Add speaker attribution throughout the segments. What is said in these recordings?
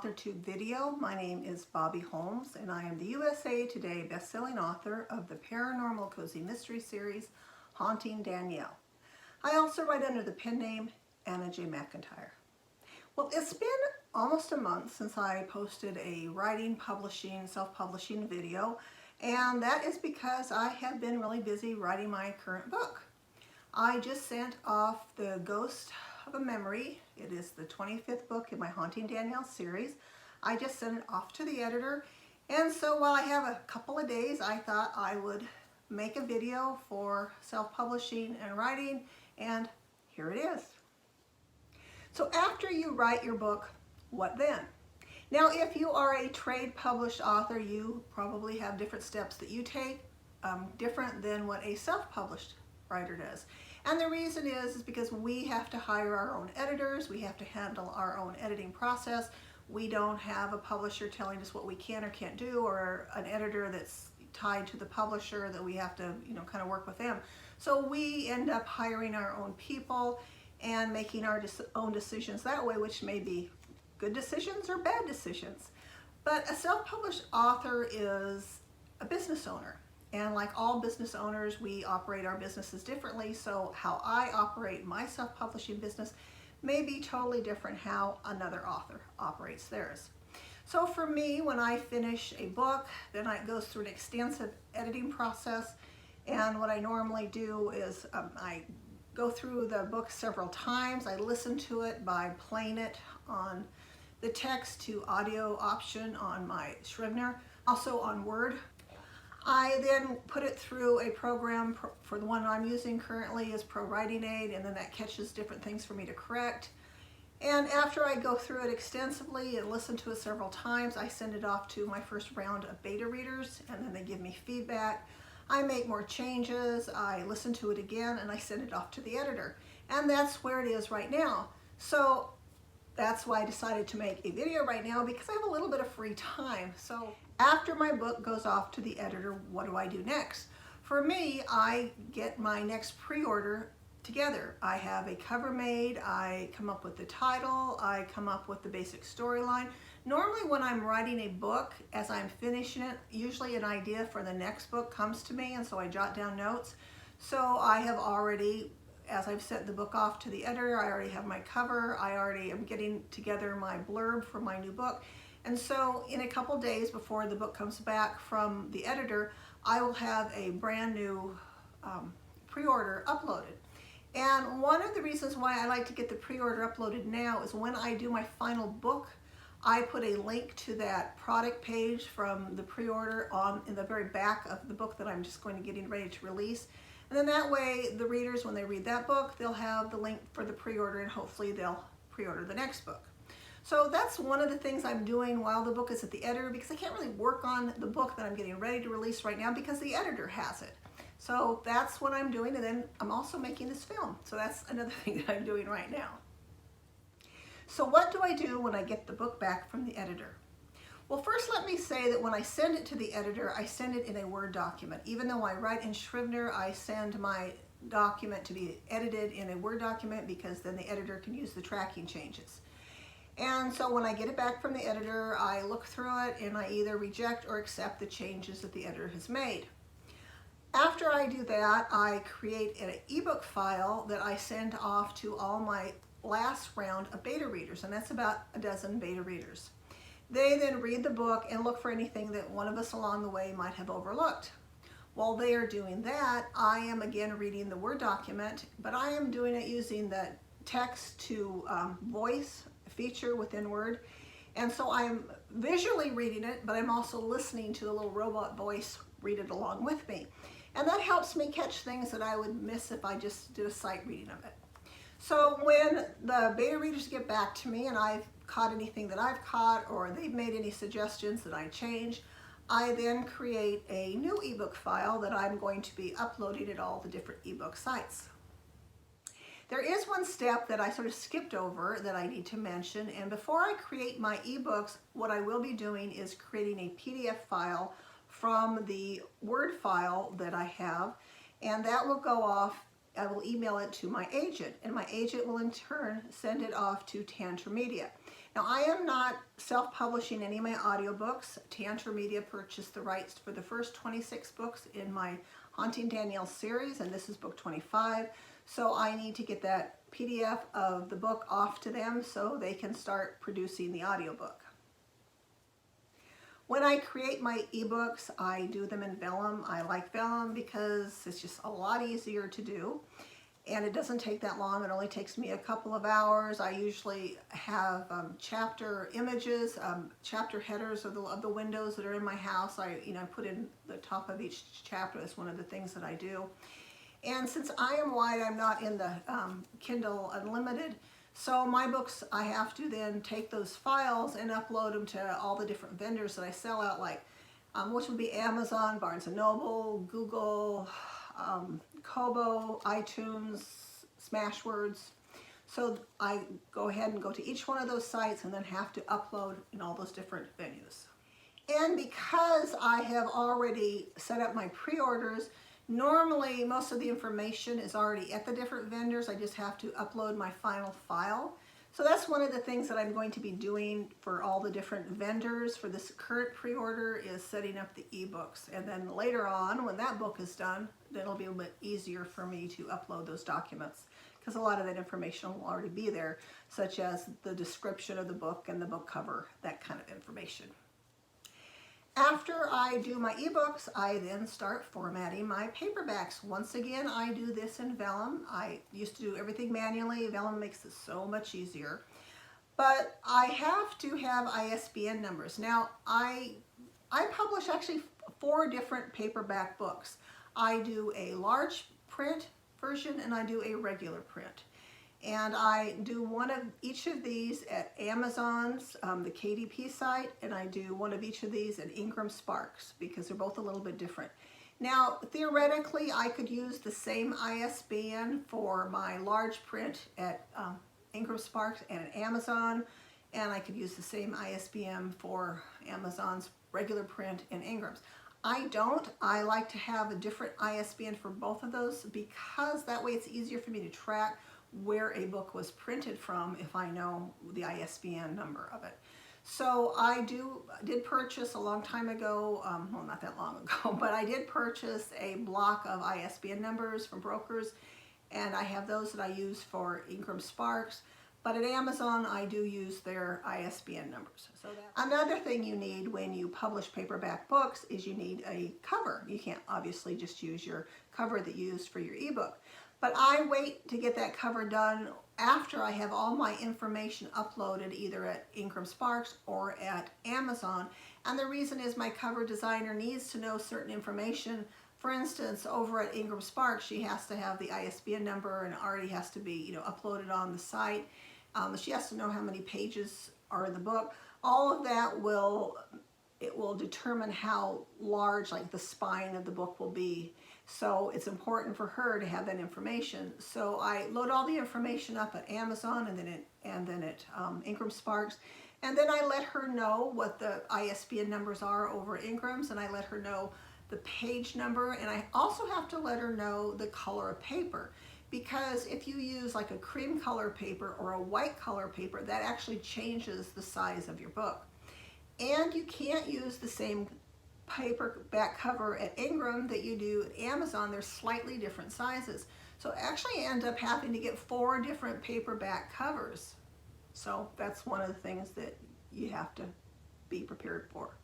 Speaker 1: author to video. My name is Bobbi Holmes, and I am the USA Today Bestselling Author of the Paranormal Cozy Mystery Series, Haunting Danielle. I also write under the pen name Anna J. McIntyre. Well, it's been almost a month since I posted a writing, publishing, self-publishing video, and that is because I have been really busy writing my current book. I just sent off The Ghost of a Memory. It is the 25th book in my Haunting Danielle series. I just sent it off to the editor, and so while I have a couple of days, I thought I would make a video for self-publishing and writing, and here it is. So after you write your book, what then? Now, if you are a trade published author, you probably have different steps that you take, different than what a self-published writer does. And the reason is because we have to hire our own editors, we have to handle our own editing process. We don't have a publisher telling us what we can or can't do, or an editor that's tied to the publisher that we have to, kind of work with them. So we end up hiring our own people and making our own decisions that way, which may be good decisions or bad decisions. But a self-published author is a business owner. And like all business owners, we operate our businesses differently. So how I operate my self-publishing business may be totally different how another author operates theirs. So for me, when I finish a book, then it goes through an extensive editing process. And what I normally do is I go through the book several times. I listen to it by playing it on the text to audio option on my Scrivener, also on Word. I then put it through a program. For the one I'm using currently is Pro Writing Aid, and then that catches different things for me to correct. And after I go through it extensively and listen to it several times, I send it off to my first round of beta readers, and then they give me feedback. I make more changes, I listen to it again, and I send it off to the editor. And that's where it is right now. So that's why I decided to make a video right now, because I have a little bit of free time. So after my book goes off to the editor, what do I do next? For me, I get my next pre-order together. I have a cover made, I come up with the title, I come up with the basic storyline. Normally when I'm writing a book, as I'm finishing it, usually an idea for the next book comes to me, and so I jot down notes. So I have already, as I've sent the book off to the editor, I already have my cover, I already am getting together my blurb for my new book. And so in a couple days before the book comes back from the editor, I will have a brand new pre-order uploaded. And one of the reasons why I like to get the pre-order uploaded now is when I do my final book, I put a link to that product page from the pre-order in the very back of the book that I'm just going to get ready to release. And then that way the readers, when they read that book, they'll have the link for the pre-order, and hopefully they'll pre-order the next book. So that's one of the things I'm doing while the book is at the editor, because I can't really work on the book that I'm getting ready to release right now because the editor has it. So that's what I'm doing, and then I'm also making this film. So that's another thing that I'm doing right now. So what do I do when I get the book back from the editor? Well, first let me say that when I send it to the editor, I send it in a Word document. Even though I write in Scrivener, I send my document to be edited in a Word document, because then the editor can use the tracking changes. And so when I get it back from the editor, I look through it and I either reject or accept the changes that the editor has made. After I do that, I create an ebook file that I send off to all my last round of beta readers, and that's about a dozen beta readers. They then read the book and look for anything that one of us along the way might have overlooked. While they are doing that, I am again reading the Word document, but I am doing it using the text to voice feature within Word. And so I'm visually reading it, but I'm also listening to the little robot voice read it along with me. And that helps me catch things that I would miss if I just did a sight reading of it. So when the beta readers get back to me and I've caught anything that I've caught, or they've made any suggestions that I change, I then create a new ebook file that I'm going to be uploading at all the different ebook sites. There is one step that I sort of skipped over that I need to mention, and before I create my ebooks, what I will be doing is creating a PDF file from the Word file that I have, and that will go off. I will email it to my agent, and my agent will in turn send it off to Tantra Media. Now, I am not self-publishing any of my audiobooks. Tantra Media purchased the rights for the first 26 books in my Haunting Danielle series, and this is book 25. So I need to get that PDF of the book off to them so they can start producing the audiobook. When I create my ebooks, I do them in vellum. I like vellum because it's just a lot easier to do. And it doesn't take that long. It only takes me a couple of hours. I usually have chapter images, chapter headers of the windows that are in my house. I put in the top of each chapter. That's one of the things that I do. And since I am white, I'm not in the Kindle Unlimited. So my books, I have to then take those files and upload them to all the different vendors that I sell out, like which would be Amazon, Barnes & Noble, Google, Kobo, iTunes, Smashwords. So I go ahead and go to each one of those sites and then have to upload in all those different venues. And because I have already set up my pre-orders, normally most of the information is already at the different vendors. I just have to upload my final file. So that's one of the things that I'm going to be doing for all the different vendors for this current pre-order, is setting up the ebooks. And then later on, when that book is done, then it'll be a bit easier for me to upload those documents, because a lot of that information will already be there, such as the description of the book and the book cover, that kind of information. After I do my ebooks, I then start formatting my paperbacks. Once again, I do this in vellum. I used to do everything manually. Vellum makes it so much easier. But I have to have ISBN numbers. Now, I publish actually 4 different paperback books. I do a large print version and I do a regular print. And I do one of each of these at Amazon's, the KDP site, and I do one of each of these at Ingram Sparks, because they're both a little bit different. Now, theoretically, I could use the same ISBN for my large print at Ingram Sparks and at Amazon, and I could use the same ISBN for Amazon's regular print and Ingram's. I don't. I like to have a different ISBN for both of those, because that way it's easier for me to track where a book was printed from if I know the ISBN number of it. So I did purchase a long time ago, well, not that long ago, but I did purchase a block of ISBN numbers from brokers, and I have those that I use for Ingram Sparks. But at Amazon, I do use their ISBN numbers. So another thing you need when you publish paperback books is you need a cover. You can't obviously just use your cover that you used for your ebook. But I wait to get that cover done after I have all my information uploaded, either at Ingram Sparks or at Amazon. And the reason is my cover designer needs to know certain information. For instance, over at Ingram Sparks, she has to have the ISBN number, and it already has to be uploaded on the site. She has to know how many pages are in the book. All of that will determine how large, like, the spine of the book will be. So it's important for her to have that information. So I load all the information up at Amazon and then at Ingram Sparks, and then I let her know what the ISBN numbers are over at Ingram's, and I let her know the page number, and I also have to let her know the color of paper, because if you use like a cream color paper or a white color paper, that actually changes the size of your book. And you can't use the same paperback cover at Ingram that you do at Amazon. They're slightly different sizes. So actually I end up having to get 4 different paperback covers. So that's one of the things that you have to be prepared for.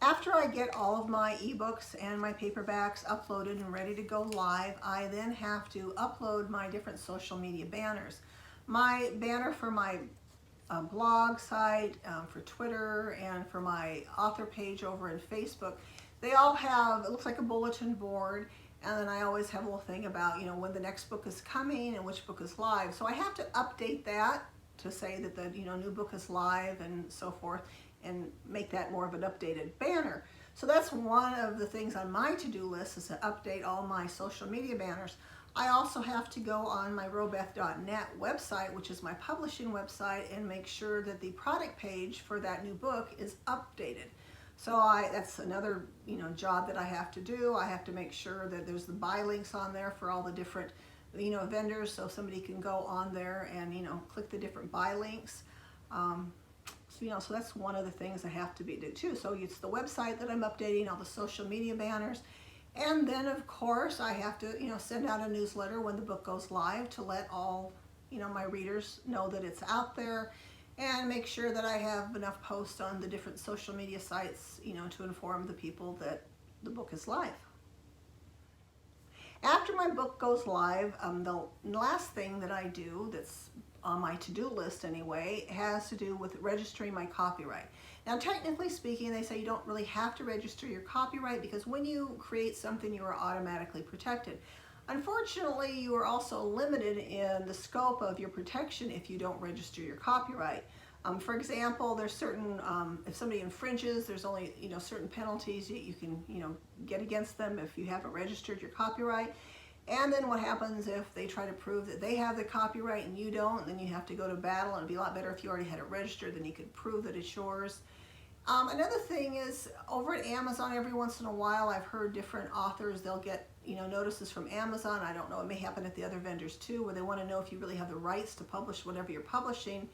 Speaker 1: After I get all of my ebooks and my paperbacks uploaded and ready to go live, I then have to upload my different social media banners. My banner for my blog site, for Twitter, and for my author page over in Facebook, they all have, it looks like a bulletin board, and then I always have a little thing about, when the next book is coming and which book is live. So I have to update that to say that the new book is live and so forth, and make that more of an updated banner. So that's one of the things on my to-do list, is to update all my social media banners. I also have to go on my robeth.net website, which is my publishing website, and make sure that the product page for that new book is updated. So that's another job that I have to do. I have to make sure that there's the buy links on there for all the different vendors, so somebody can go on there and click the different buy links. So that's one of the things I have to do too. So it's the website that I'm updating, all the social media banners. And then of course I have to, send out a newsletter when the book goes live to let all, my readers know that it's out there, and make sure that I have enough posts on the different social media sites, to inform the people that the book is live. After my book goes live, the last thing that I do that's on my to-do list anyway has to do with registering my copyright. Now, technically speaking, they say you don't really have to register your copyright, because when you create something, you are automatically protected. Unfortunately, you are also limited in the scope of your protection if you don't register your copyright. For example, there's certain, if somebody infringes, there's only, certain penalties that you can, get against them if you haven't registered your copyright. And then what happens if they try to prove that they have the copyright and you don't, and then you have to go to battle, and it'd be a lot better if you already had it registered, then you could prove that it's yours. Another thing is, over at Amazon, every once in a while, I've heard different authors, they'll get, notices from Amazon. I don't know, it may happen at the other vendors too, where they want to know if you really have the rights to publish whatever you're publishing.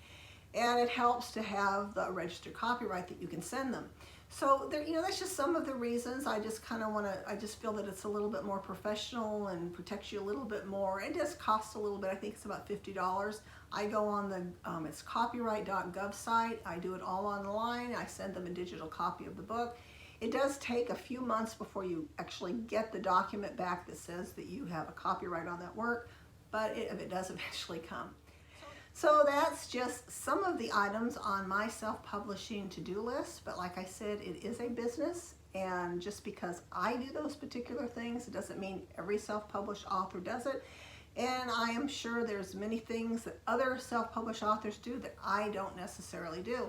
Speaker 1: And it helps to have the registered copyright that you can send them. So there, that's just some of the reasons. I just kind of I just feel that it's a little bit more professional and protects you a little bit more. It does cost a little bit. I think it's about $50. I go on the, it's copyright.gov site. I do it all online. I send them a digital copy of the book. It does take a few months before you actually get the document back that says that you have a copyright on that work, but it does eventually come. So that's just some of the items on my self-publishing to-do list. But like I said, it is a business, and just because I do those particular things, it doesn't mean every self-published author does it. And I am sure there's many things that other self-published authors do that I don't necessarily do.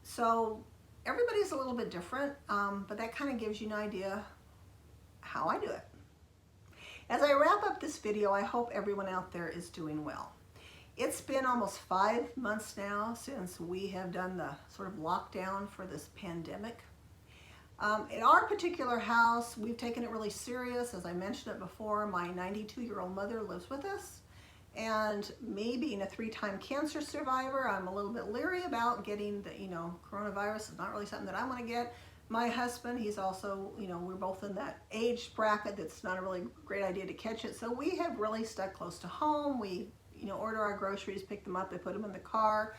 Speaker 1: So everybody's a little bit different, but that kind of gives you an idea how I do it. As I wrap up this video, I hope everyone out there is doing well. It's been almost 5 months now since we have done the sort of lockdown for this pandemic. In our particular house, we've taken it really serious. As I mentioned it before, my 92-year-old mother lives with us. And me being a 3-time cancer survivor, I'm a little bit leery about getting the, coronavirus. It's not really something that I want to get. My husband, he's also, we're both in that age bracket that's not a really great idea to catch it. So we have really stuck close to home. We order our groceries, pick them up, they put them in the car.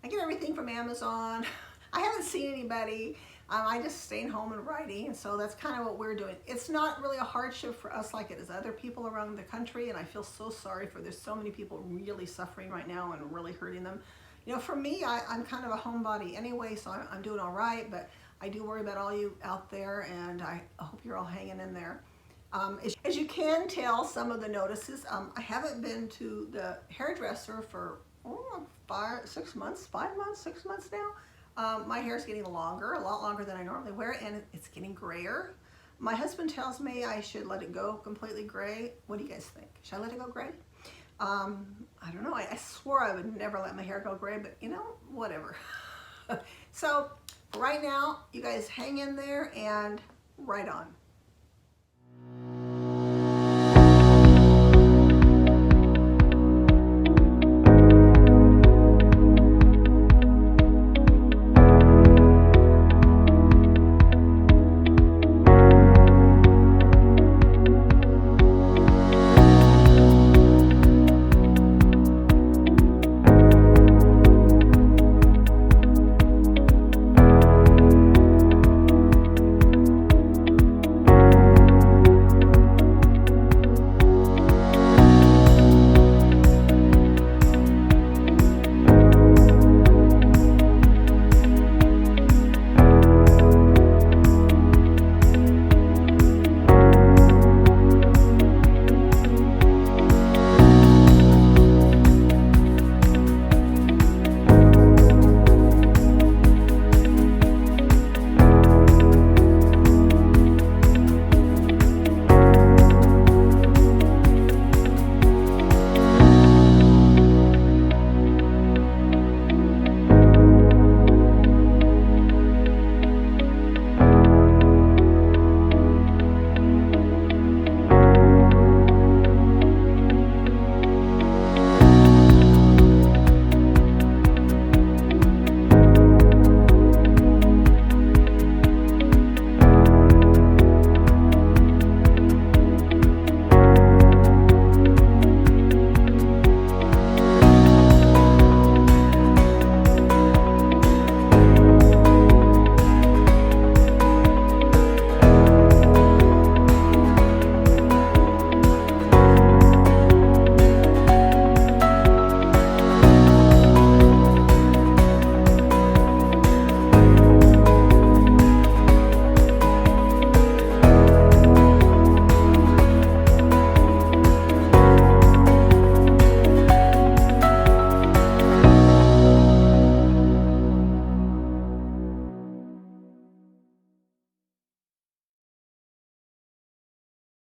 Speaker 1: I get everything from Amazon. I haven't seen anybody. I just staying home and writing, and so that's kind of what we're doing. It's not really a hardship for us like it is other people around the country, and I feel so sorry for there's so many people really suffering right now and really hurting them. For me, I'm kind of a homebody anyway, so I'm doing all right, but I do worry about all you out there, and I hope you're all hanging in there. As you can tell, some of the notices, I haven't been to the hairdresser for 6 months now. My hair is getting longer, a lot longer than I normally wear it, and it's getting grayer. My husband tells me I should let it go completely gray. What do you guys think? Should I let it go gray? I don't know. I swore I would never let my hair go gray, but whatever. So right now, you guys hang in there and write on.